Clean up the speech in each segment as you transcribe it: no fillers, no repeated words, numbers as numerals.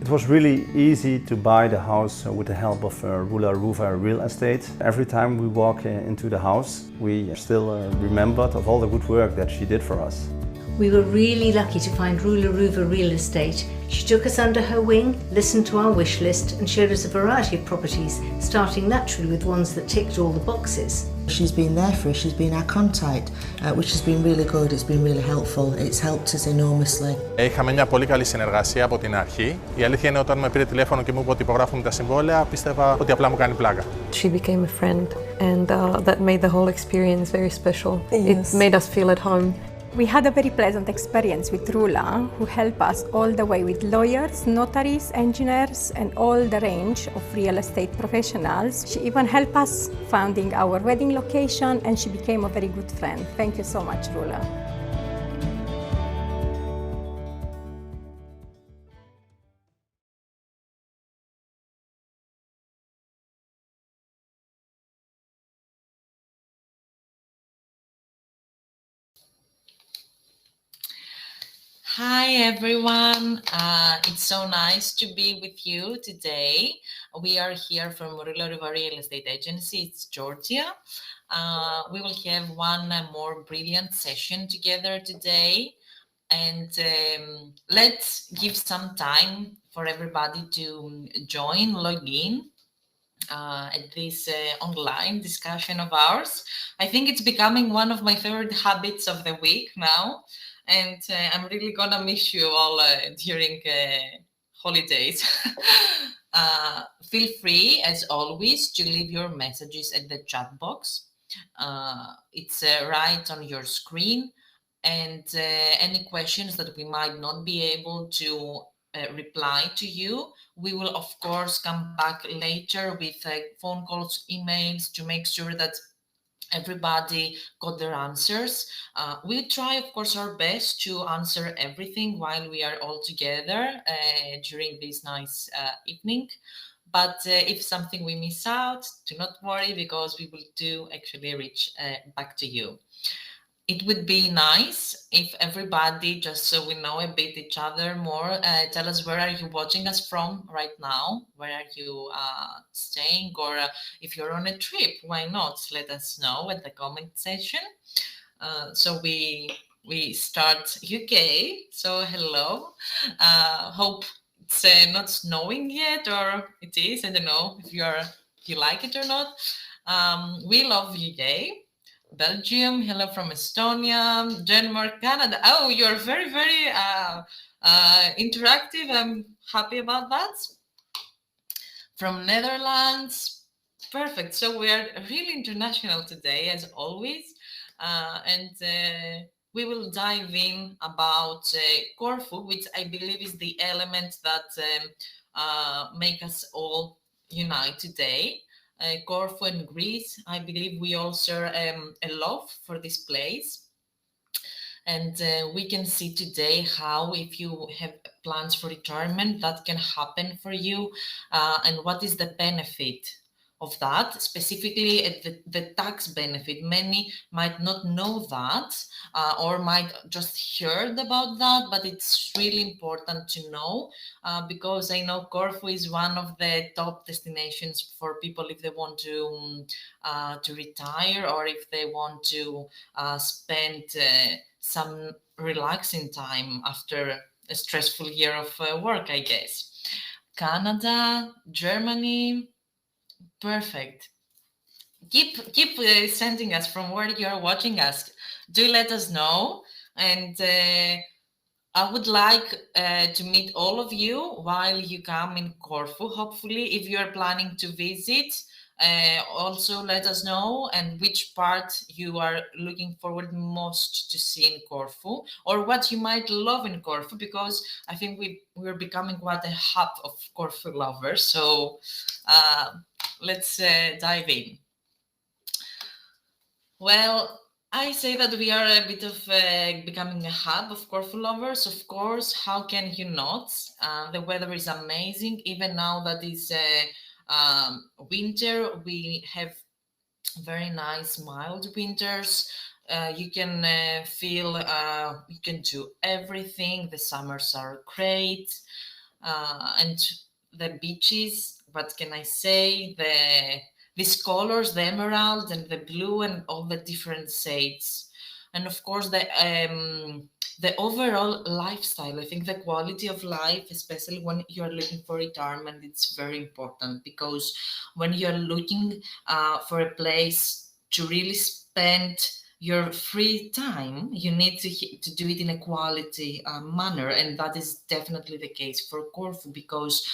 It was really easy to buy the house with the help of Roula Rouva Real Estate. Every time we walk into the house, we still remembered of all the good work that she did for us. We were really lucky to find Roula Rouva Real Estate. She took us under her wing, listened to our wish list and showed us a variety of properties, starting naturally with ones that ticked all the boxes. She's been there for us, she's been our contact, which has been really good, it's been really helpful, it's helped us enormously. Είχαμε μια πολύ καλή συνεργασία από την αρχή. Η αλήθεια είναι όταν με πήρε τηλέφωνο και μου είπε ότι υπογράφουμε τα συμβόλαια, πίστευα ότι απλά μου κάνει πλάκα. She became a friend and that made the whole experience very special. Yes. It made us feel at home. We had a very pleasant experience with Roula, who helped us all the way with lawyers, notaries, engineers, and all the range of real estate professionals. She even helped us finding our wedding location, and she became a very good friend. Thank you so much, Roula. Hi everyone, it's so nice to be with you today. We are here from Roula Rouva Real Estate Agency, it's Georgia. We will have one more brilliant session together today, and let's give some time for everybody to join, log in at this online discussion of ours. I think it's becoming one of my favorite habits of the week now. And I'm really gonna miss you all during holidays. Feel free, as always, to leave your messages at the chat box. It's right on your screen, and any questions that we might not be able to reply to you, we will of course come back later with phone calls, emails, to make sure that everybody got their answers. We try, of course, our best to answer everything while we are all together during this nice evening. But if something we miss out, do not worry, because we will do actually reach back to you. It would be nice if everybody, just so we know a bit each other more, tell us where are you watching us from right now, where are you staying, or if you're on a trip, why not? Let us know at the comment section. So we start UK, so hello. Hope it's not snowing yet, or it is, I don't know if you like it or not. We love UK. Belgium, hello from Estonia, Denmark, Canada. Oh, you're very, very interactive. I'm happy about that. From Netherlands, perfect. So we are really international today, as always. And we will dive in about Corfu, which I believe is the element that make us all unite today. Corfu and Greece, I believe we all share a love for this place. And we can see today how, if you have plans for retirement, that can happen for you, and what is the benefit of that, specifically the tax benefit. Many might not know that, or might just heard about that, but it's really important to know, because I know Corfu is one of the top destinations for people if they want to retire, or if they want to spend some relaxing time after a stressful year of work, I guess. Canada, Germany, perfect. Keep sending us from where you're watching us. Do let us know, and I would like to meet all of you while you come in Corfu. Hopefully, if you are planning to visit, also let us know, and which part you are looking forward most to see in Corfu, or what you might love in Corfu, because I think we're becoming quite a hub of Corfu lovers. So let's dive in. Well, I say that we are a bit of becoming a hub of Corfu lovers. Of course, how can you not? The weather is amazing. Even now that it's winter, we have very nice, mild winters. You can feel you can do everything. The summers are great. and the beaches, what can I say, these colors, the emerald and the blue and all the different shades. And of course the overall lifestyle. I think the quality of life, especially when you're looking for retirement, it's very important, because when you're looking for a place to really spend your free time, you need to do it in a quality manner, and that is definitely the case for Corfu, because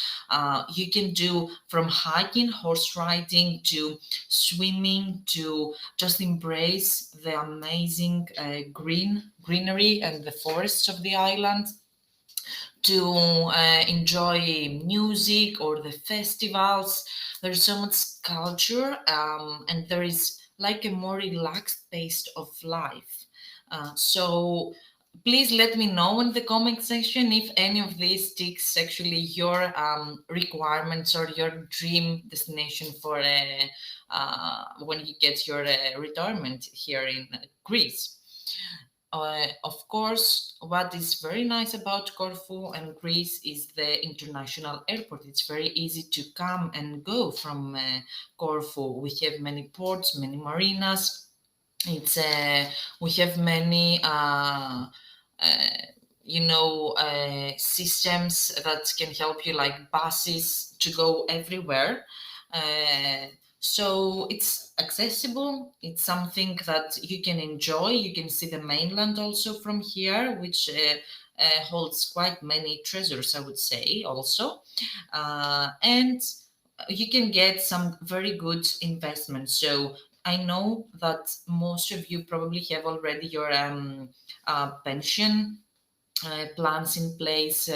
you can do from hiking, horse riding, to swimming, to just embrace the amazing greenery and the forests of the island, to enjoy music or the festivals. There's so much culture, and there is like a more relaxed pace of life. So please let me know in the comment section if any of these ticks actually your requirements or your dream destination for when you get your retirement here in Greece. Of course, what is very nice about Corfu and Greece is the international airport. It's very easy to come and go from Corfu. We have many ports, many marinas. It's we have many systems that can help you, like buses to go everywhere. So it's accessible. It's something that you can enjoy. You can see the mainland also from here, which holds quite many treasures, I would say, also. And you can get some very good investments. So I know that most of you probably have already your pension plans in place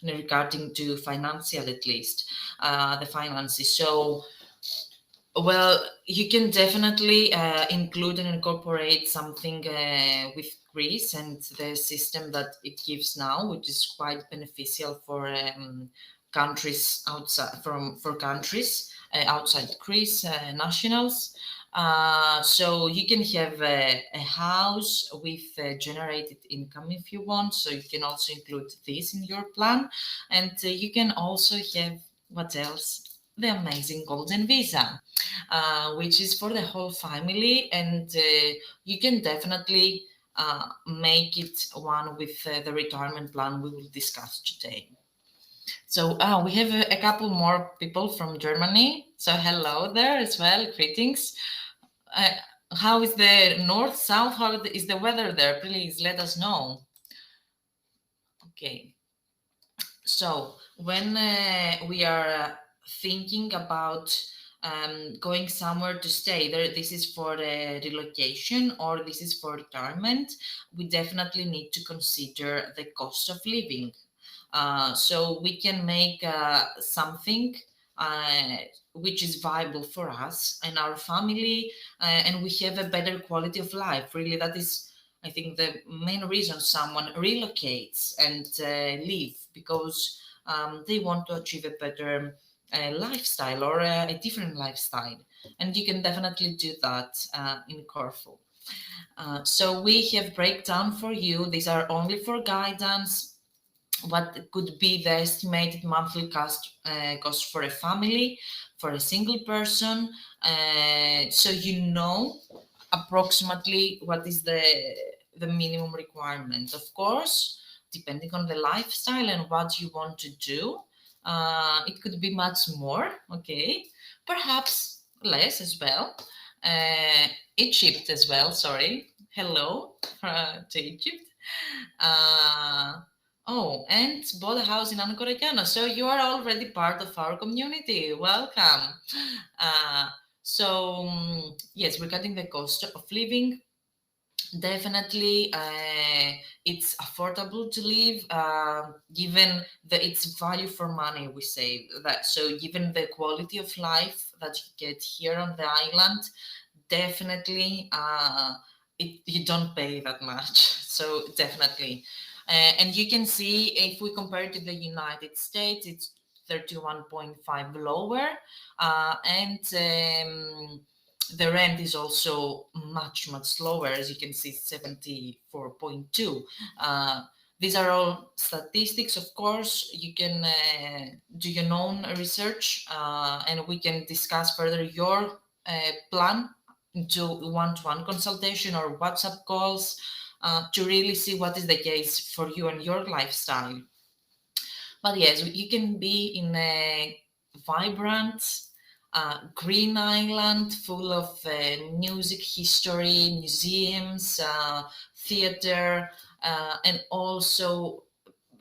regarding to financial, at least the finances. So well, you can definitely include and incorporate something with Greece and the system that it gives now, which is quite beneficial for countries outside for countries outside Greece, nationals. So you can have a house with generated income if you want. So you can also include this in your plan, and you can also have what else? The amazing golden visa, which is for the whole family, and you can definitely make it one with the retirement plan we will discuss today. So we have a couple more people from Germany. So hello there as well. Greetings. How is the north, south? How is the weather there? Please let us know. Okay. So when we are thinking about going somewhere to stay, this is for relocation or this is for retirement, we definitely need to consider the cost of living. So we can make something which is viable for us and our family, and we have a better quality of life. Really, that is, I think, the main reason someone relocates and leave, because they want to achieve a better lifestyle or a different lifestyle. And you can definitely do that in Corfu. So we have breakdown for you. These are only for guidance. What could be the estimated monthly cost for a family, for a single person, so you know approximately what is the minimum requirement. Of course, depending on the lifestyle and what you want to do, it could be much more, okay, perhaps less as well. Egypt as well, sorry, hello to Egypt. Oh, and bought a house in Anacoragana. So you are already part of our community. Welcome. Yes, regarding the cost of living, definitely it's affordable to live, given its value for money, we say that. So given the quality of life that you get here on the island, definitely you don't pay that much. So definitely. And you can see if we compare it to the United States, it's 31.5 lower, and the rent is also much lower, as you can see, 74.2. These are all statistics, of course. You can do your own research and we can discuss further your plan into one-to-one consultation or WhatsApp calls to really see what is the case for you and your lifestyle. But yes, you can be in a vibrant green island full of music, history, museums, theater, and also,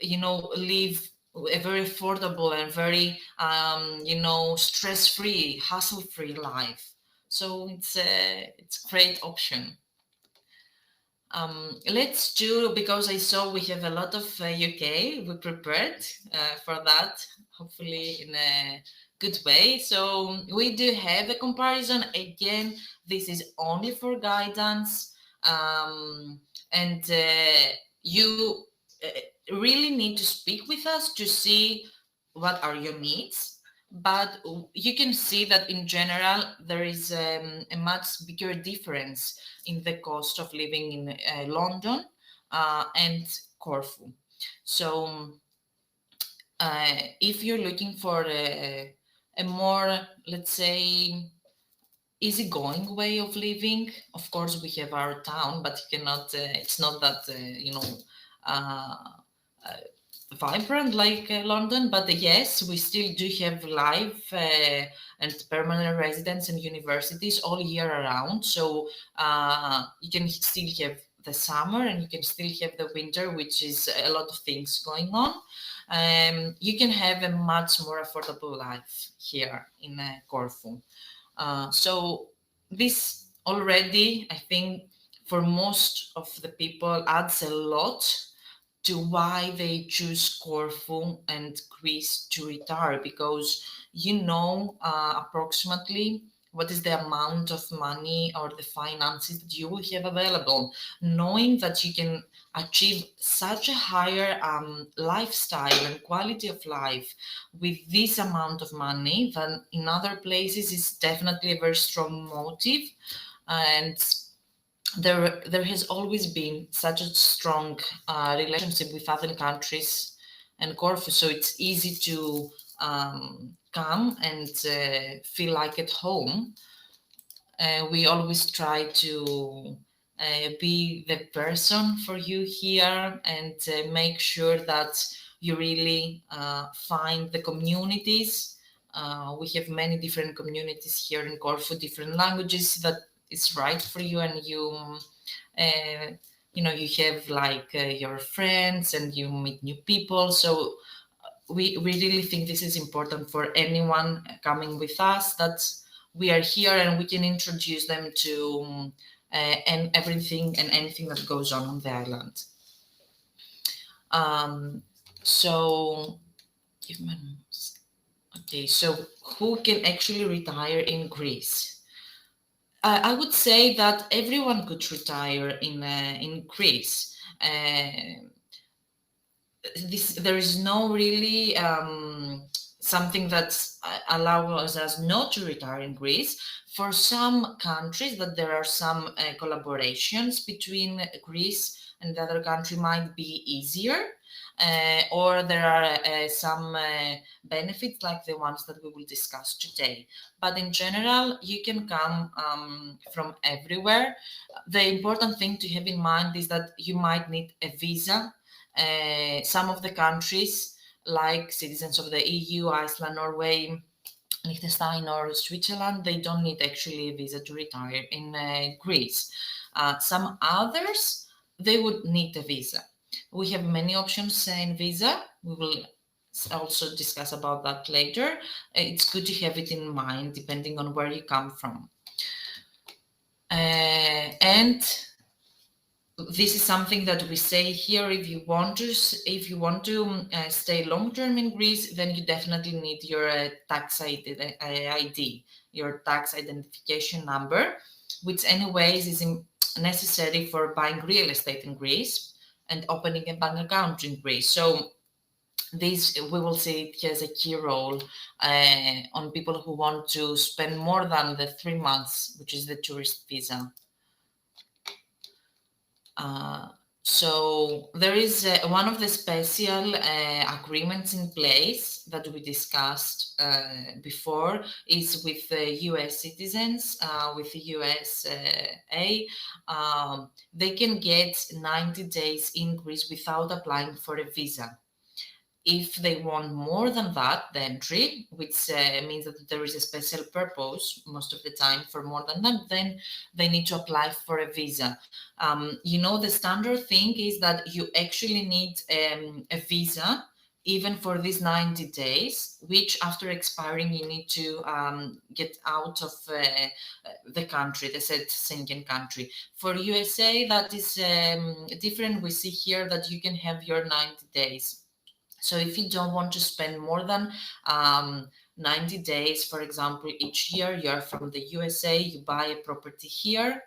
live a very affordable and very, stress-free, hassle-free life. So it's a great option. Let's do, because I saw we have a lot of UK, we prepared for that, hopefully in a good way. So we do have a comparison. Again, this is only for guidance, and you really need to speak with us to see what are your needs. But you can see that in general, there is a much bigger difference in the cost of living in London and Corfu. So if you're looking for a more, let's say, easygoing way of living, of course we have our town, but you cannot, it's not that, vibrant like London, but yes, we still do have live and permanent residents and universities all year around. So you can still have the summer and you can still have the winter, which is a lot of things going on. You can have a much more affordable life here in Corfu. So this already, I think, for most of the people adds a lot to why they choose Corfu and Greece to retire, because approximately what is the amount of money or the finances that you will have available, knowing that you can achieve such a higher lifestyle and quality of life with this amount of money than in other places is definitely a very strong motive. And there has always been such a strong relationship with other countries and Corfu, so it's easy to come and feel like at home. We always try to be the person for you here and make sure that you really find the communities. We have many different communities here in Corfu, different languages that is right for you, and you you have like your friends and you meet new people. So we really think this is important for anyone coming with us, that we are here and we can introduce them to and everything and anything that goes on the island. So okay, so who can actually retire in Greece? I would say that everyone could retire in Greece. There is no really something that allows us not to retire in Greece. For some countries, that there are some collaborations between Greece and the other country might be easier. Or there are some benefits like the ones that we will discuss today. But in general, you can come from everywhere. The important thing to have in mind is that you might need a visa. Some of the countries, like citizens of the EU, Iceland, Norway, Liechtenstein or Switzerland, they don't need actually a visa to retire in Greece. Some others, they would need a visa. We have many options in visa. We will also discuss about that later. It's good to have it in mind depending on where you come from. And this is something that we say here. If you want to stay long term in Greece, then you definitely need your tax ID, your tax identification number, which anyways is necessary for buying real estate in Greece and opening a bank account in Greece. So this, we will see, it has a key role on people who want to spend more than the 3 months, which is the tourist visa. So there is one of the special agreements in place that we discussed before is with US citizens, with the USA. They can get 90 days increase without applying for a visa. If they want more than that, the entry, which means that there is a special purpose most of the time for more than that, then they need to apply for a visa. The standard thing is that you actually need a visa even for these 90 days, which after expiring you need to get out of the country, the said Schengen country. For USA, that is different. We see here that you can have your 90 days. So if you don't want to spend more than 90 days, for example, each year, you're from the USA, you buy a property here,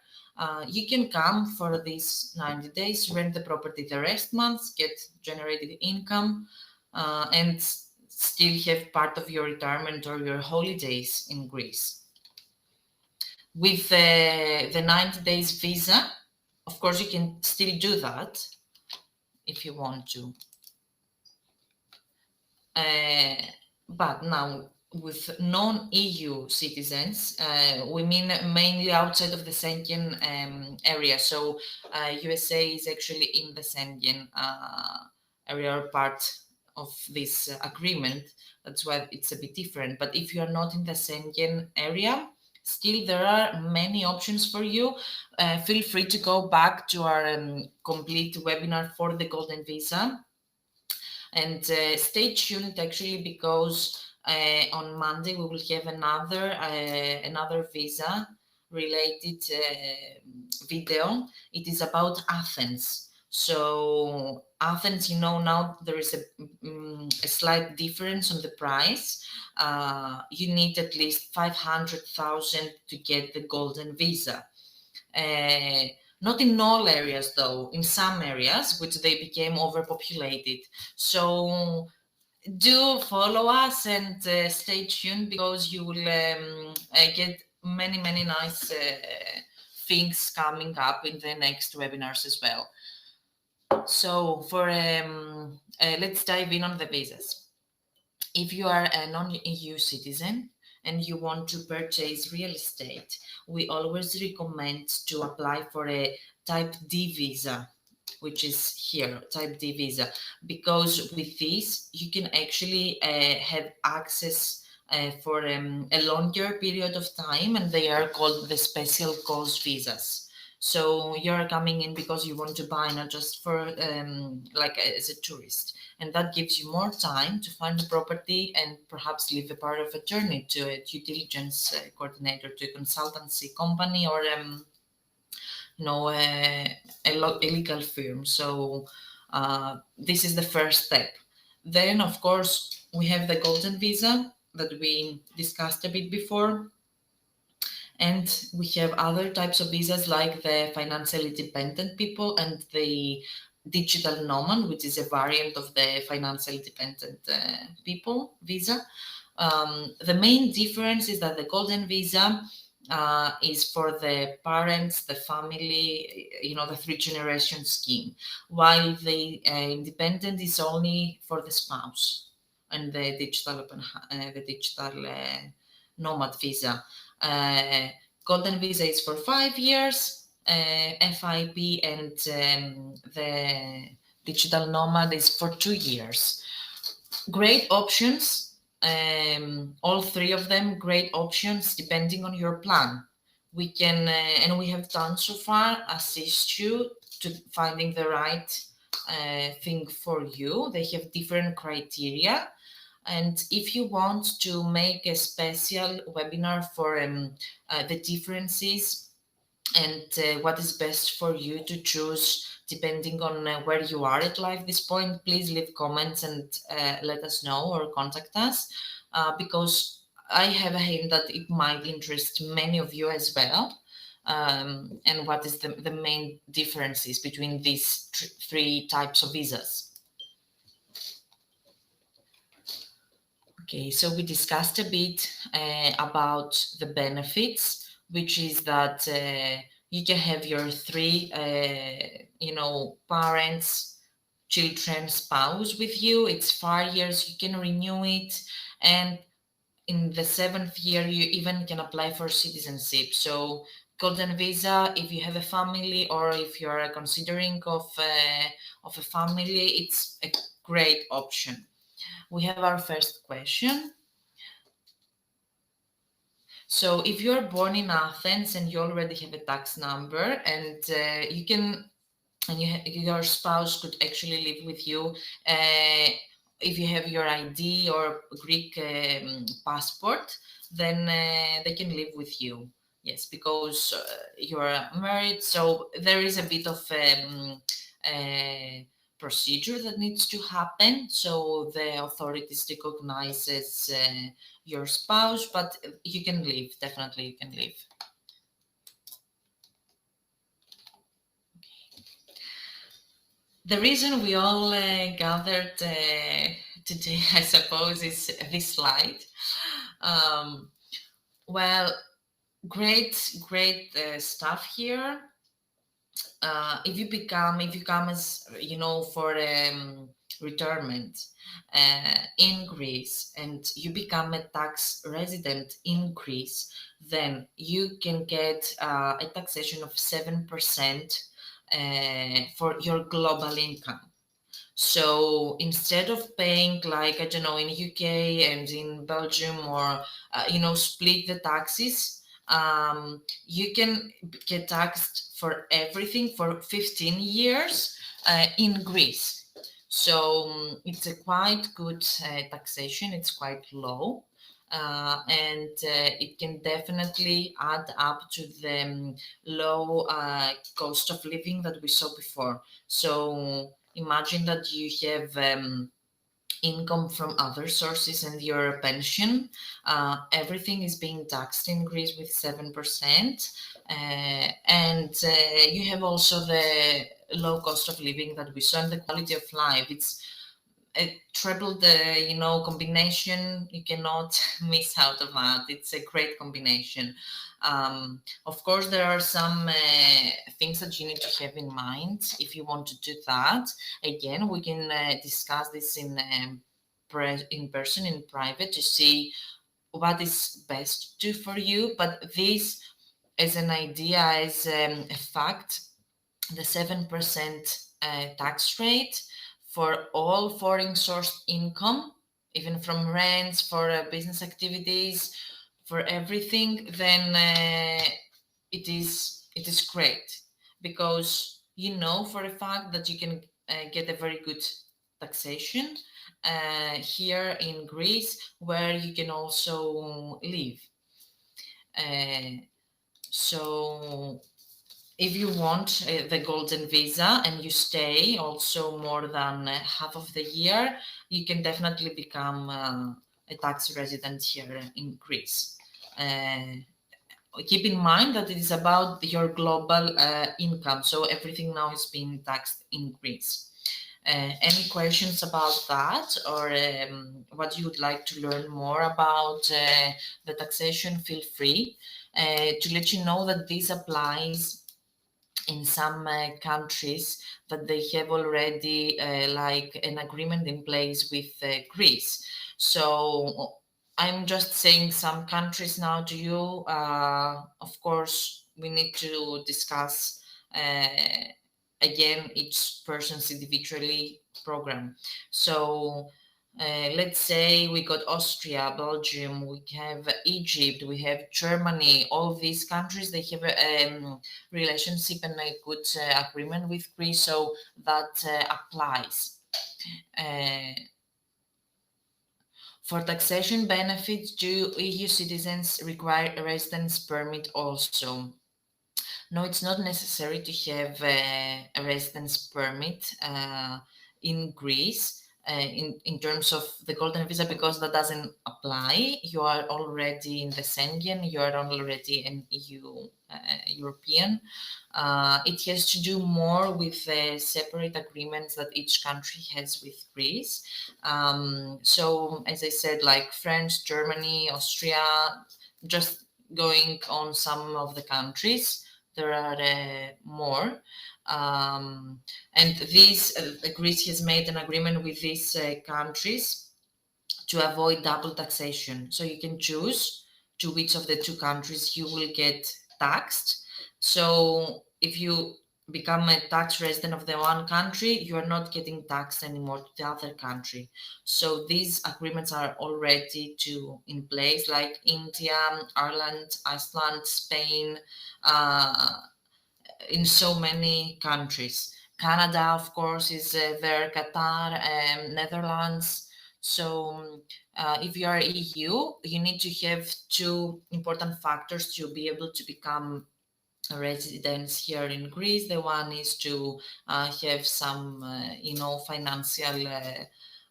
you can come for these 90 days, rent the property the rest months, get generated income, and still have part of your retirement or your holidays in Greece. With the 90 days visa, of course, you can still do that if you want to. But now with non-EU citizens, we mean mainly outside of the Schengen area. So USA is actually in the Schengen area or part of this agreement. That's why it's a bit different. But if you are not in the Schengen area, still there are many options for you. Feel free to go back to our complete webinar for the Golden Visa. And stay tuned actually, because on Monday we will have another visa related video. It is about Athens. So Athens, now there is a slight difference on the price. You need at least 500,000 to get the golden visa. Not in all areas, though. In some areas, which they became overpopulated. So do follow us and stay tuned, because you will get many nice things coming up in the next webinars as well. So let's dive in on the visas. If you are a non-EU citizen and you want to purchase real estate, we always recommend to apply for a type D visa, which is here, type D visa, because with this you can actually have access for a longer period of time, and they are called the special cause visas. So you're coming in because you want to buy, not just for like as a tourist. And that gives you more time to find a property and perhaps leave a part of a journey to a due diligence coordinator, to a consultancy company, or a legal firm. So this is the first step. Then, of course, we have the golden visa that we discussed a bit before. And we have other types of visas, like the financially dependent people and the digital nomad, which is a variant of the financially dependent people visa. The main difference is that the golden visa is for the parents, the family, the 3-generation scheme, while the independent is only for the spouse, and the digital nomad visa. Golden visa is for 5 years, FIP, and the digital nomad is for 2 years. Great options, all three of them great options depending on your plan. We can, and we have done so far, assist you to finding the right thing for you. They have different criteria. And if you want to make a special webinar for the differences and what is best for you to choose depending on where you are at life this point, please leave comments and let us know, or contact us, because I have a hint that it might interest many of you as well. And what is the main differences between these three types of visas. Okay, so we discussed a bit about the benefits, which is that you can have your three, parents, children, spouse with you. It's 5 years, you can renew it. And in the 7th year, you even can apply for citizenship. So golden visa, if you have a family or if you're considering of a family, it's a great option. We have our first question. So if you're born in Athens and you already have a tax number, and you can, and your spouse could actually live with you, if you have your ID or Greek passport, then they can live with you. Yes, because you're married, so there is a bit of procedure that needs to happen. So the authorities recognizes your spouse, but you can live. Definitely, you can live. The reason we all gathered today, I suppose, is this slide. Well, great stuff here. If you come as, for retirement in Greece, and you become a tax resident in Greece, then you can get a taxation of 7% for your global income. So instead of paying, like, I don't know, in UK and in Belgium, or split the taxes, you can get taxed for everything for 15 years in Greece. So it's a quite good taxation. It's quite low. And it can definitely add up to the low cost of living that we saw before. So imagine that you have income from other sources and your pension. Everything is being taxed in Greece with 7%. And you have also the low cost of living that we saw, and the quality of life. It's a triple the combination. You cannot miss out of that. It's a great combination. Of course, there are some things that you need to have in mind if you want to do that. Again, we can discuss this in person, in private, to see what is best to do for you. But this, as an idea, as a fact, the 7% tax rate for all foreign sourced income, even from rents, for business activities, for everything, then it is great, because you know for a fact that you can get a very good taxation here in Greece, where you can also live. So if you want the golden visa and you stay also more than half of the year, you can definitely become a tax resident here in Greece. Keep in mind that it is about your global income, so everything now is being taxed in Greece. Any questions about that, or what you would like to learn more about the taxation, feel free. To let you know that this applies in some countries, that they have already like an agreement in place with Greece. So I'm just saying some countries now to you. Of course, we need to discuss again each person's individually program. So let's say we got Austria, Belgium, we have Egypt, we have Germany. All these countries, they have a relationship and a good agreement with Greece, so that applies. For taxation benefits, do EU citizens require a residence permit also? No, it's not necessary to have a residence permit in Greece in terms of the golden visa, because that doesn't apply. You are already in the Schengen, you are already an EU European. It has to do more with separate agreements that each country has with Greece. So as I said, like France, Germany, Austria, just going on some of the countries, there are more. And this Greece has made an agreement with these countries to avoid double taxation. So you can choose to which of the two countries you will get taxed. So if you become a tax resident of the one country, you are not getting taxed anymore to the other country. So these agreements are already in place, like India, Ireland, Iceland, Spain, in so many countries. Canada, of course, is there, Qatar, Netherlands. So if you are EU, you need to have two important factors to be able to become residents here in Greece. The one is to have some, financial, to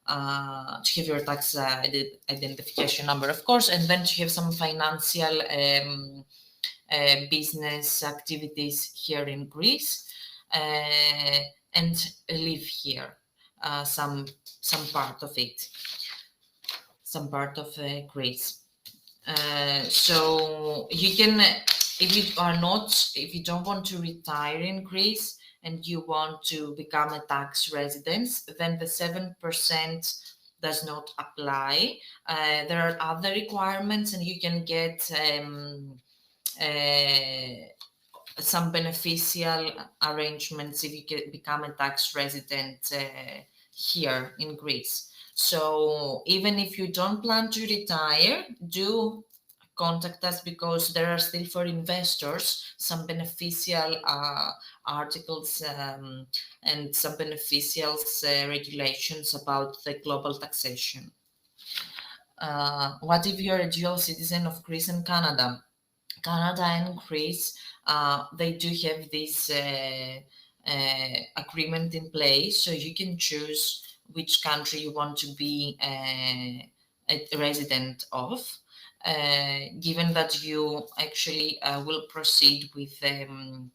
have your tax identification number, of course, and then to have some financial business activities here in Greece, and live here, some part of it, some part of Greece. So you can, if you don't want to retire in Greece and you want to become a tax resident, then the 7% does not apply. There are other requirements, and you can get some beneficial arrangements if you become a tax resident here in Greece. So even if you don't plan to retire, do contact us, because there are still, for investors, some beneficial articles and some beneficial regulations about the global taxation. What if you're a dual citizen of Greece and Canada? Canada and Greece, they do have this agreement in place, so you can choose which country you want to be a resident of, given that you actually will proceed with doing,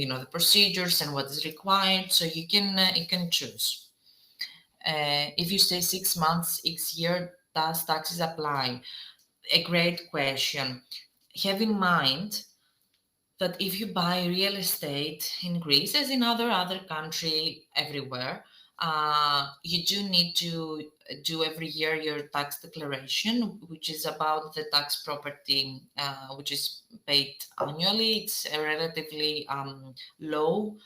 the procedures and what is required. So you can choose. If you stay 6 months each year, does taxes apply? A great question. Have in mind that if you buy real estate in Greece, as in other country everywhere, you do need to do every year your tax declaration, which is about the tax property, which is paid annually. It's a relatively low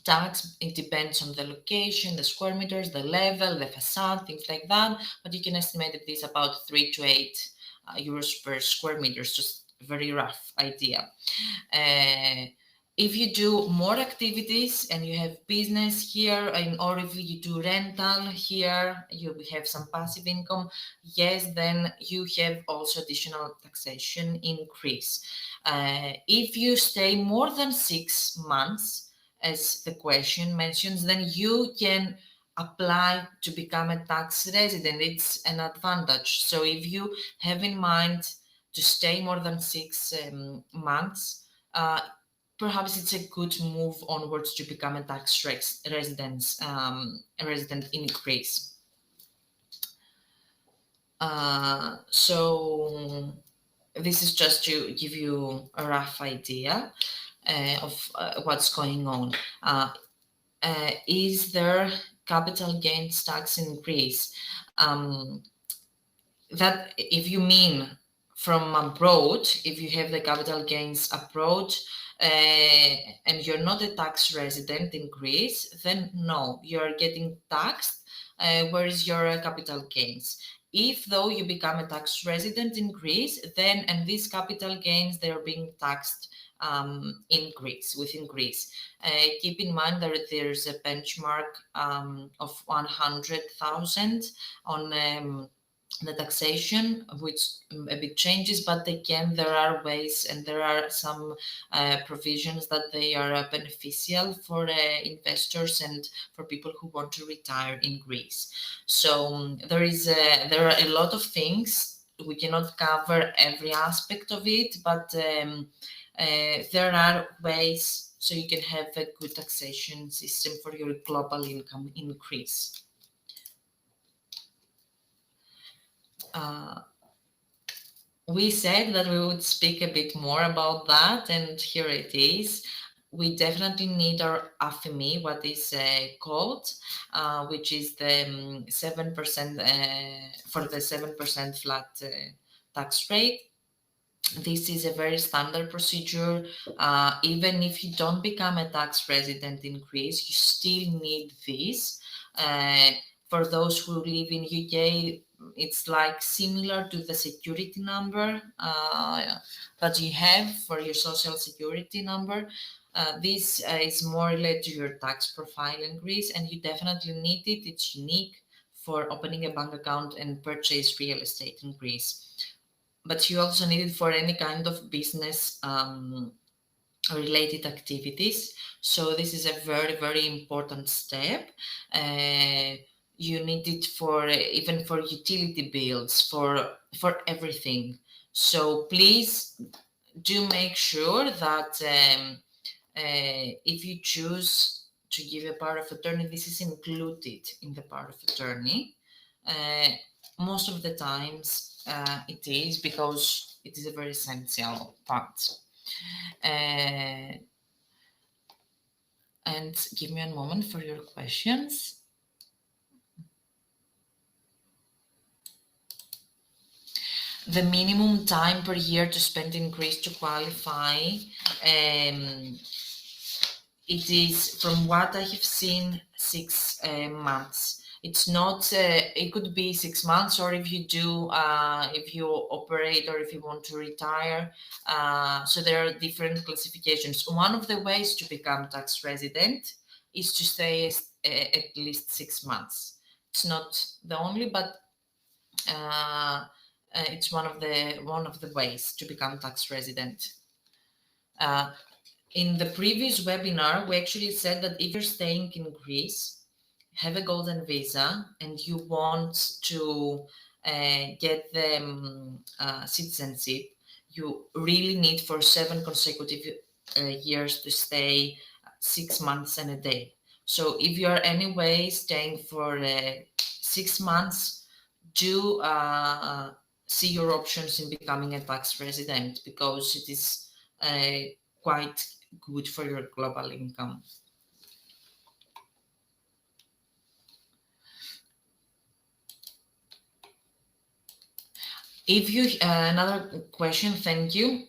tax. It depends on the location, the square meters, the level, the facade, things like that. But you can estimate that it's about 3 to 8 euros per square meters, just a very rough idea. If you do more activities and you have business here, or if you do rental here, you have some passive income, yes, then you have also additional taxation increase. If you stay more than 6 months, as the question mentions, then you can apply to become a tax resident. It's an advantage. So if you have in mind to stay more than 6 months, perhaps it's a good move onwards to become a tax resident in Greece. So this is just to give you a rough idea of what's going on. Is there capital gains tax in Greece? That, if you mean from abroad, if you have the capital gains abroad, and you're not a tax resident in Greece, then no, you're getting taxed. Where is your capital gains? If though you become a tax resident in Greece, then, and these capital gains, they're being taxed in Greece, within Greece. Keep in mind that there's a benchmark of 100,000 on the taxation, which a bit changes, but again, there are ways and there are some provisions that they are beneficial for investors and for people who want to retire in Greece. So there are a lot of things. We cannot cover every aspect of it, but there are ways so you can have a good taxation system for your global income increase. we said that we would speak a bit more about that, and here it is. We definitely need our AFME, what is called, which is the 7% for the 7% flat tax rate. This is a very standard procedure. Even if you don't become a tax resident in Greece, you still need this. For those who live in UK, it's like similar to the security number that you have for your social security number. This is more related to your tax profile in Greece, and you definitely need it. It's unique for opening a bank account and purchase real estate in Greece. But you also need it for any kind of business related activities. So this is a very, very important step. You need it for even for utility bills, for everything. So please do make sure that if you choose to give a power of attorney, this is included in the power of attorney. Most of the times it is, because it is a very essential part. And give me a moment for your questions. The minimum time per year to spend in Greece to qualify, it is, from what I have seen, 6 months. It's not, it could be 6 months, or if you do, if you operate, or if you want to retire. So there are different classifications. One of the ways to become tax resident is to stay at least 6 months. It's not the only, but it's one of the ways to become tax resident. In the previous webinar, we actually said that if you're staying in Greece, have a golden visa, and you want to get the citizenship, you really need for 7 consecutive years to stay 6 months and a day. So if you are anyway staying for 6 months, do see your options in becoming a tax resident, because it is quite good for your global income. If you, another question, thank you.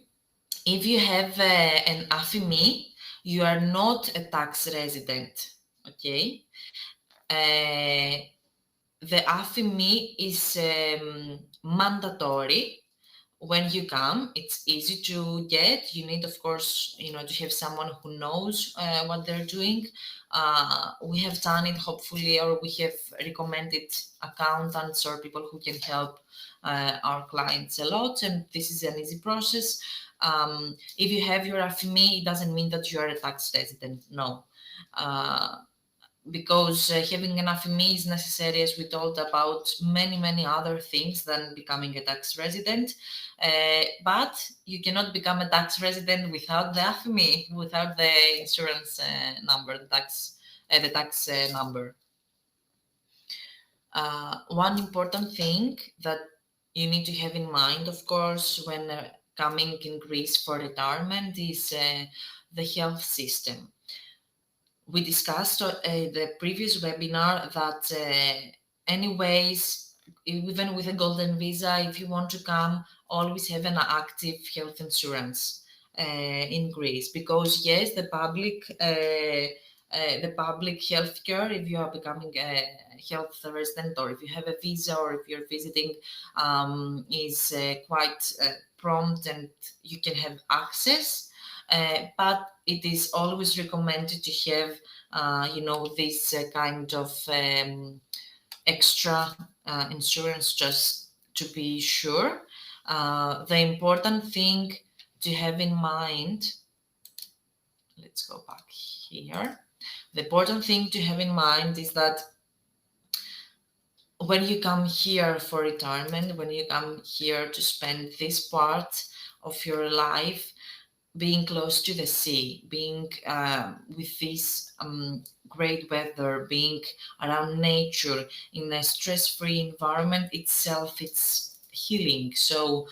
If you have an AFME, you are not a tax resident, okay? The AFME is mandatory. When you come, it's easy to get. You need, of course, to have someone who knows what they're doing. We have done it, hopefully, or we have recommended accountants or people who can help our clients a lot, and this is an easy process. If you have your AFME, it doesn't mean that you are a tax resident, no. Because having an AFME is necessary, as we told, about many other things than becoming a tax resident. But you cannot become a tax resident without the AFME, without the insurance number, the tax number. One important thing that you need to have in mind, of course, when coming in Greece for retirement is the health system. We discussed the previous webinar that anyways, even with a golden visa, if you want to come, always have an active health insurance in Greece, because yes, the public healthcare, if you are becoming a health resident, or if you have a visa, or if you're visiting, is quite prompt, and you can have access. But it is always recommended to have, this kind of extra insurance, just to be sure. The important thing to have in mind, let's go back here. The important thing to have in mind is that when you come here for retirement, when you come here to spend this part of your life, being close to the sea, being with this great weather, being around nature, in a stress-free environment itself, it's healing. So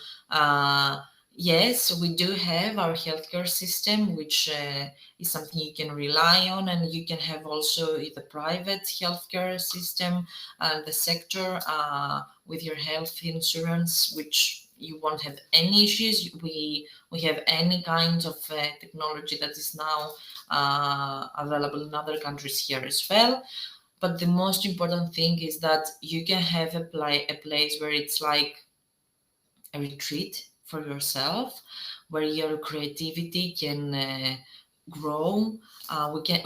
yes, we do have our healthcare system, which is something you can rely on, and you can have also the private healthcare system, the sector with your health insurance, which you won't have any issues. We have any kind of technology that is now available in other countries here as well. But the most important thing is that you can have a place where it's like a retreat for yourself, where your creativity can grow,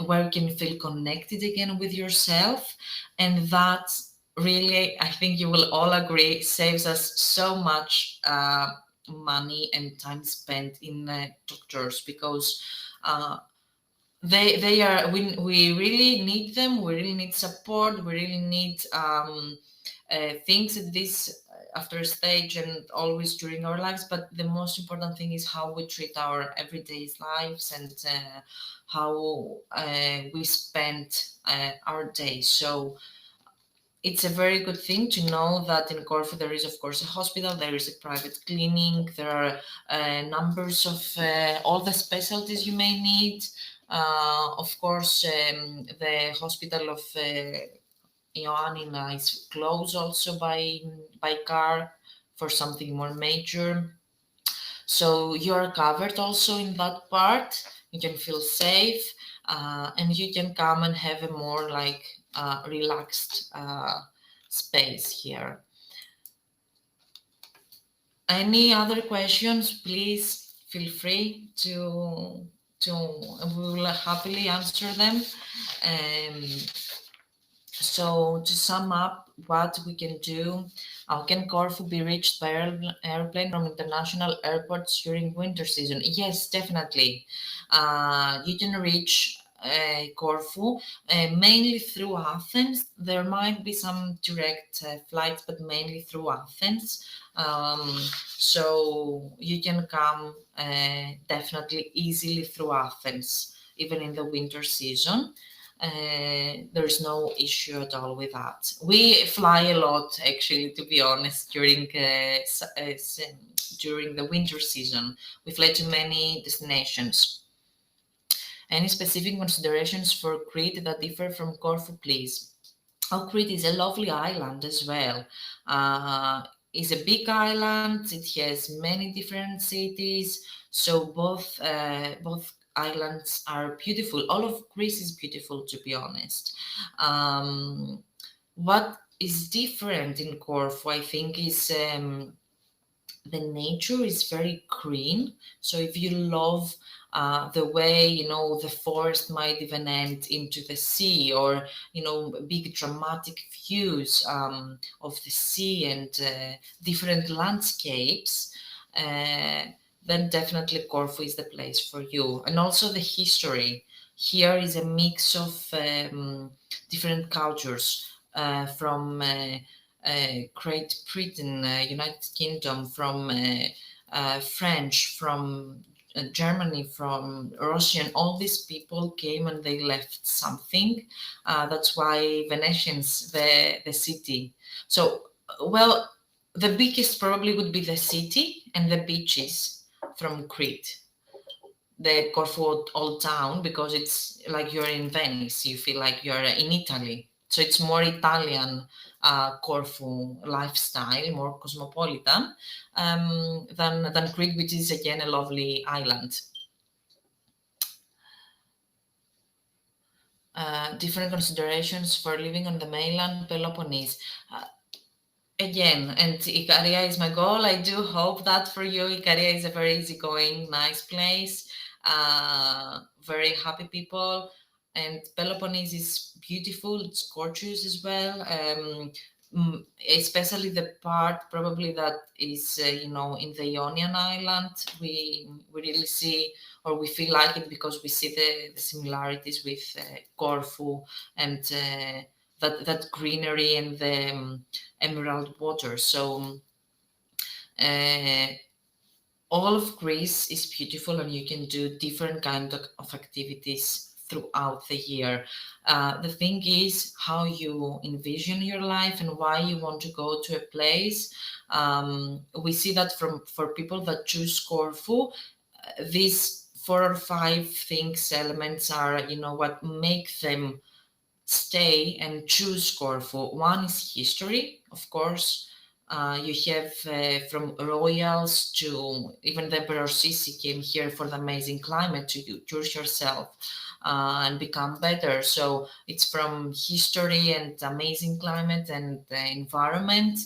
where you can feel connected again with yourself, and that really, I think you will all agree, saves us so much money and time spent in doctors, because they are, we really need them. We really need support. We really need things at this after stage and always during our lives. But the most important thing is how we treat our everyday lives, and how we spend our days. So it's a very good thing to know that in Corfu there is, of course, a hospital, there is a private clinic, there are numbers of all the specialties you may need. Of course, the hospital of Ioannina is closed also by car for something more major. So you are covered also in that part. You can feel safe, and you can come and have a more like relaxed space here. Any other questions? Please feel free to we will happily answer them. So to sum up, what we can do, can Corfu be reached by airplane from international airports during winter season? Yes, definitely. You can reach Corfu mainly through Athens. There might be some direct flights, but mainly through Athens. So you can come definitely easily through Athens, even in the winter season. There's no issue at all with that. We fly a lot, actually, to be honest, during the winter season. We fly to many destinations. Any specific considerations for Crete that differ from Corfu, please? Oh, Crete is a lovely island as well. It's a big island. It has many different cities. So both islands are beautiful. All of Greece is beautiful, to be honest. What is different in Corfu, I think, is the nature is very green. So if you love the way, the forest might even end into the sea, or, big dramatic views of the sea and different landscapes, then definitely Corfu is the place for you. And also the history. Here is a mix of different cultures from Great Britain, United Kingdom, from French, from Germany, from Russian. All these people came and they left something. That's why Venetians, the city. So, well, the biggest probably would be the city and the beaches from Crete. The Corfu old town, because it's like you're in Venice, you feel like you're in Italy. So it's more Italian Corfu lifestyle, more cosmopolitan than Crete, which is again a lovely island. Different considerations for living on the mainland Peloponnese. Again, and Ikaria is my goal. I do hope that for you. Ikaria is a very easygoing, nice place. Very happy people. And Peloponnese is beautiful. It's gorgeous as well. Especially the part probably that is, in the Ionian Island. We really see, or we feel like it, because we see the similarities with Corfu and that greenery and the emerald water. So all of Greece is beautiful, and you can do different kind of activities throughout the year. The thing is how you envision your life and why you want to go to a place. We see that for people that choose Corfu, these 4 or 5 things, elements are, what make them stay and choose Corfu. One is history, of course. You have from royals to even the Emperor Sisi came here for the amazing climate to choose yourself and become better. So it's from history and amazing climate and the environment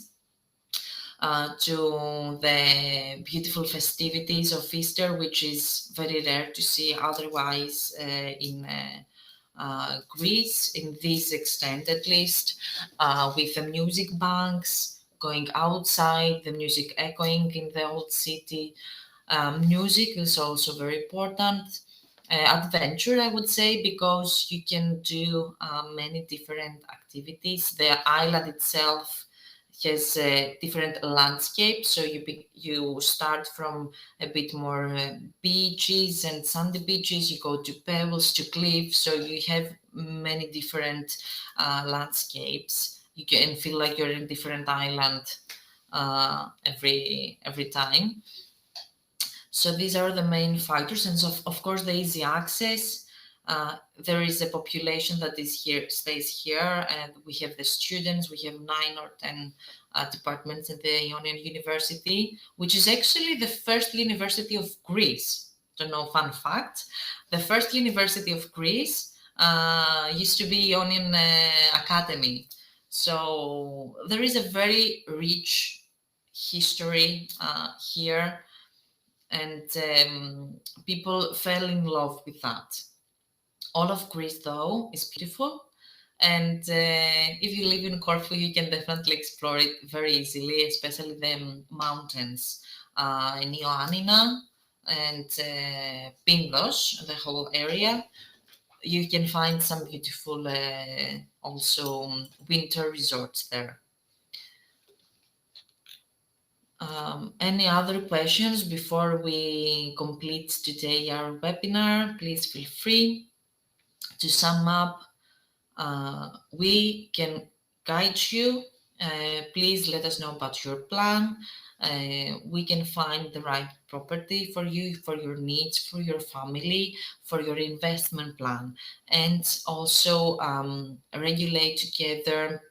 to the beautiful festivities of Easter, which is very rare to see otherwise in Greece, in this extent at least, with the music banks going outside, the music echoing in the old city. Music is also very important. Adventure, I would say, because you can do many different activities. The island itself has different landscapes, so you start from a bit more beaches and sandy beaches, you go to pebbles, to cliffs, so you have many different landscapes. You can feel like you're in a different island every time. So these are the main factors, and so of course the easy access. There is a population that is here, stays here, and we have the students. We have 9 or 10 departments at the Ionian University, which is actually the first university of Greece. Don't know, fun fact. The first university of Greece used to be Ionian Academy. So there is a very rich history here, and people fell in love with that. All of Greece, though, is beautiful. And if you live in Corfu, you can definitely explore it very easily, especially the mountains in Ioannina and Pindos, the whole area. You can find some beautiful also winter resorts there. Any other questions before we complete today our webinar? Please feel free. To sum up, we can guide you. Please let us know about your plan. We can find the right property for you, for your needs, for your family, for your investment plan, and also regulate together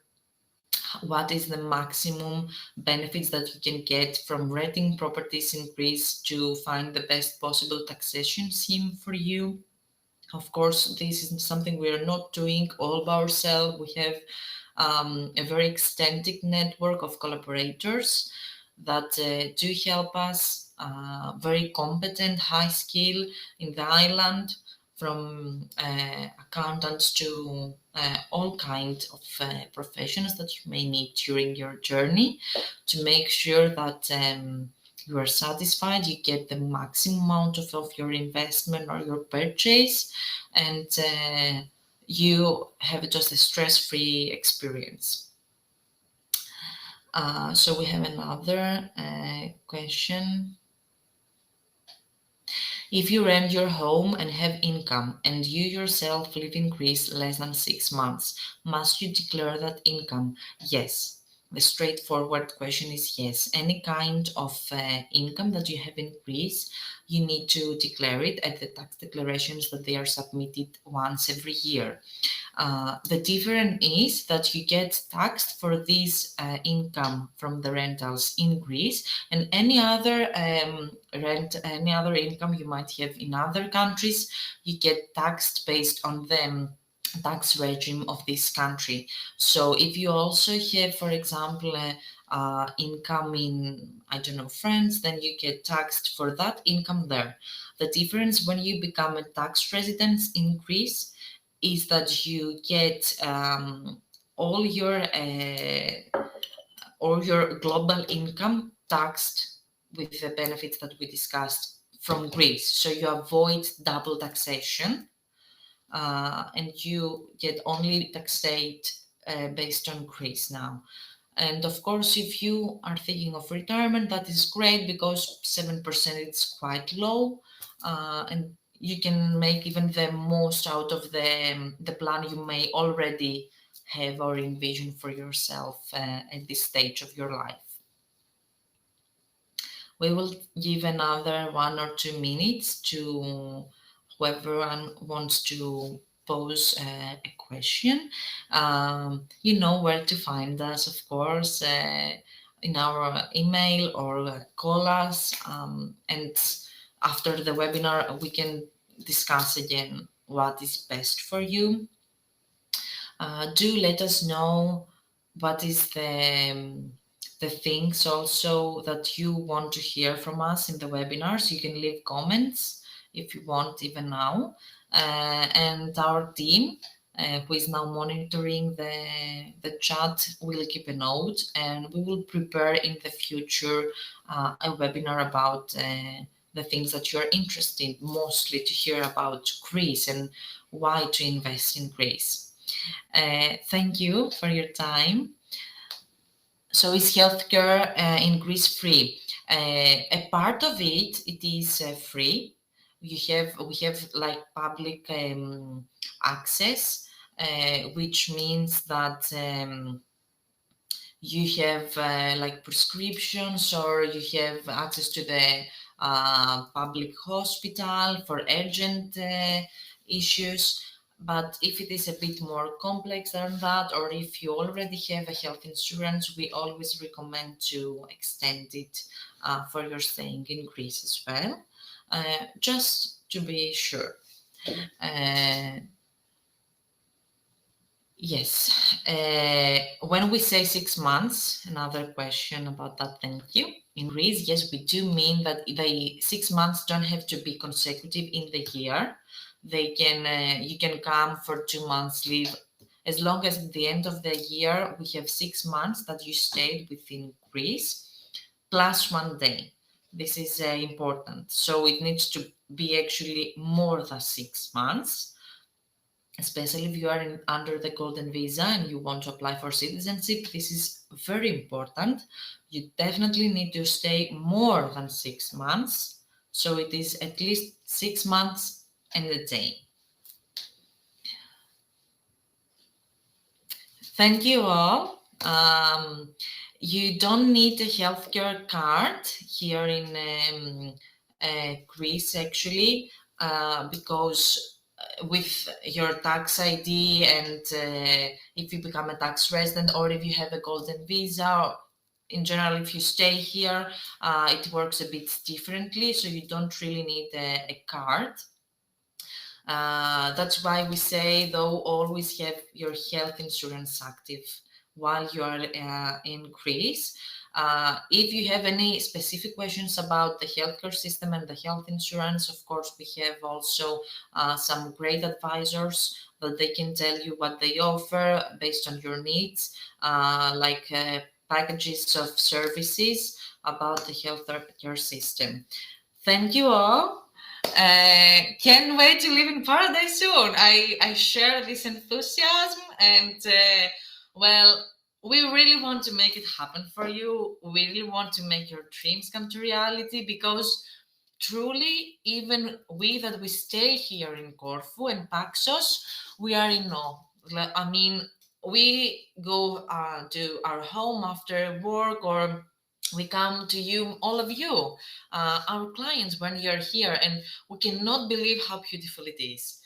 what is the maximum benefits that you can get from renting properties in Greece to find the best possible taxation scheme for you. Of course, this is something we are not doing all by ourselves. We have a very extensive network of collaborators that do help us, very competent, high skill in the island, from accountants to all kinds of professions that you may need during your journey to make sure that you are satisfied, you get the maximum amount of your investment or your purchase, and you have just a stress-free experience. So we have another question. If you rent your home and have income and you yourself live in Greece less than 6 months, must you declare that income? Yes. The straightforward question is yes. Any kind of income that you have in Greece, you need to declare it at the tax declarations that they are submitted once every year. The difference is that you get taxed for this income from the rentals in Greece, and any other any other income you might have in other countries, you get taxed based on the tax regime of this country. So if you also have, for example, income in, I don't know, France, then you get taxed for that income there. The difference when you become a tax resident in Greece is that you get all your global income taxed with the benefits that we discussed from Greece. So you avoid double taxation. And you get only taxed based on Greece now. And of course, if you are thinking of retirement, that is great because 7% is quite low. And you can make even the most out of the plan you may already have or envision for yourself at this stage of your life. We will give another 1 or 2 minutes to whoever wants to pose a question. You know where to find us, of course, in our email or call us. And after the webinar, we can discuss again what is best for you. Do let us know what is the things also that you want to hear from us in the webinars. You can leave comments if you want, even now. And our team, who is now monitoring the chat, will keep a note, and we will prepare in the future a webinar about the things that you're interested mostly to hear about Greece and why to invest in Greece. Thank you for your time. So is healthcare in Greece free? A part of it is free. We have like public access, which means that you have like prescriptions, or you have access to the public hospital for urgent issues. But if it is a bit more complex than that, or if you already have a health insurance, we always recommend to extend it for your staying in Greece as well, just to be sure. Yes. When we say 6 months, another question about that, thank you. In Greece, yes, we do mean that the 6 months don't have to be consecutive in the year. They can, you can come for 2 months leave, as long as at the end of the year we have 6 months that you stayed within Greece, plus 1 day. This is important. So it needs to be actually more than 6 months, especially if you are under the golden visa and you want to apply for citizenship. This is very important. You definitely need to stay more than 6 months. So it is at least 6 months and a day. Thank you all. You don't need a healthcare card here in Greece, actually, because with your tax ID, and if you become a tax resident, or if you have a golden visa, or in general, if you stay here, it works a bit differently, so you don't really need a card. That's why we say, though, always have your health insurance active while you are in Greece. If you have any specific questions about the healthcare system and the health insurance, of course, we have also some great advisors that they can tell you what they offer based on your needs, like packages of services about the healthcare system. Thank you all. Can't wait to live in paradise soon. I share this enthusiasm, and well, we really want to make it happen for you. We really want to make your dreams come to reality, because truly, even we that we stay here in Corfu and Paxos, we are in awe. I mean, we go to our home after work, or we come to you, all of you, our clients, when you're here, and we cannot believe how beautiful it is.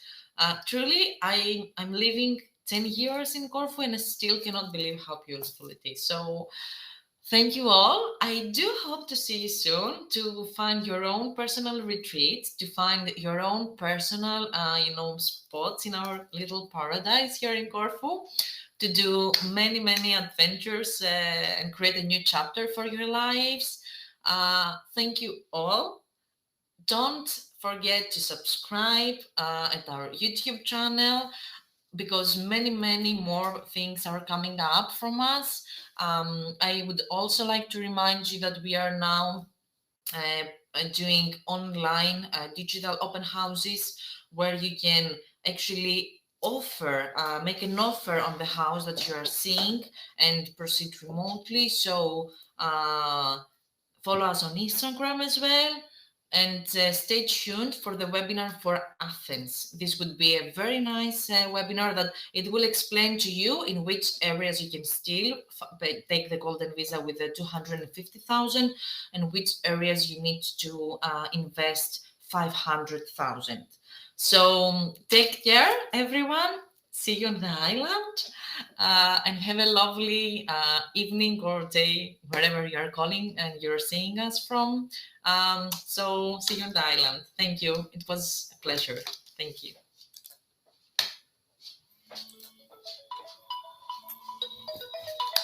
Truly, I'm living 10 years in Corfu, and I still cannot believe how beautiful it is. So thank you all. I do hope to see you soon, to find your own personal retreat, to find your own personal, spots in our little paradise here in Corfu, to do many, many adventures and create a new chapter for your lives. Thank you all. Don't forget to subscribe at our YouTube channel, because many, many more things are coming up from us. I would also like to remind you that we are now doing online digital open houses, where you can actually make an offer on the house that you are seeing and proceed remotely. So follow us on Instagram as well. And stay tuned for the webinar for Athens. This would be a very nice webinar that it will explain to you in which areas you can still take the golden visa with the 250,000 and which areas you need to invest 500,000. So take care, everyone. See you on the island, and have a lovely evening or day, wherever you are calling and you're seeing us from. So see you on the island. Thank you. It was a pleasure. Thank you.